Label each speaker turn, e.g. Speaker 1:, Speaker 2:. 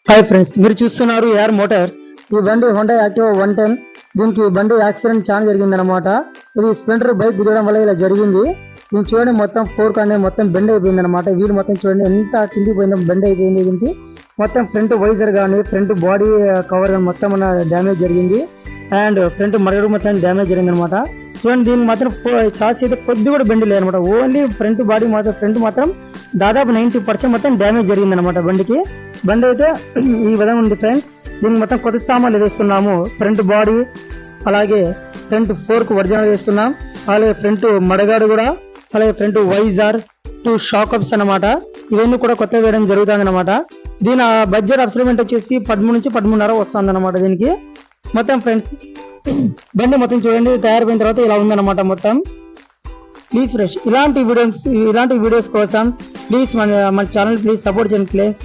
Speaker 1: Hi friends, మీరు చూస్తున్నారు AR Motors. ఈ బండి హోండా యాక్టివా 110. దీనికి బండి యాక్సిడెంట్ చాలా జరిగింది అనమాట. ఇది స్ప్లెండర్ బైక్ దిగడం వల్ల ఇలా జరిగింది. దీన్ని చూడండి, మొత్తం ఫోర్క్ అనేది మొత్తం బెండ్ అయిపోయింది అనమాట. వీడు మొత్తం చూడండి ఎంత కిందికి పోయిందో, బెండ్ అయిపోయింది. దీనికి మొత్తం ఫ్రంట్ వైజర్ కానీ ఫ్రంట్ బాడీ కవర్ మొత్తం డ్యామేజ్ జరిగింది. అండ్ ఫ్రంట్ మరగడు మొత్తం డ్యామేజ్ జరిగింది అనమాట. చూడండి, దీనికి మాత్రం చాసి అయితే కొద్ది కూడా బెండ్ లేదనమాట. ఓన్లీ ఫ్రంట్ బాడీ మాత్రం ఫ్రంట్ మాత్రం దాదాపు 90% మొత్తం డ్యామేజ్ జరిగింది అనమాట. బండి అయితే ఈ విధంగా ఉంది ఫ్రెండ్స్. దీనికి మొత్తం కొత్త సామాన్లు వేస్తున్నాము. ఫ్రంట్ బాడీ, అలాగే ఫ్రంట్ ఫోర్క్ ఒరిజినల్ వేస్తున్నాం, అలాగే ఫ్రంట్ మడగాడు కూడా, అలాగే ఫ్రంట్ వైజర్, 2 షాక్ అప్స్ అనమాట. ఇవన్నీ కూడా కొత్త వేయడం జరుగుతుంది అనమాట. దీని బడ్జెట్ అప్స్మెంట్ వచ్చేసి 13 నుంచి 13.5 వస్తుంది అనమాట. దీనికి మొత్తం ఫ్రెండ్స్ బండి మొత్తం చూడండి, తయారైపోయిన తర్వాత ఇలా ఉందన్నమాట మొత్తం. ప్లీజ్ ఫ్రెండ్స్, ఇలాంటి వీడియోస్ కోసం ప్లీజ్ మన ఛానల్ ప్లీజ్ సపోర్ట్ చేయండి ప్లీజ్.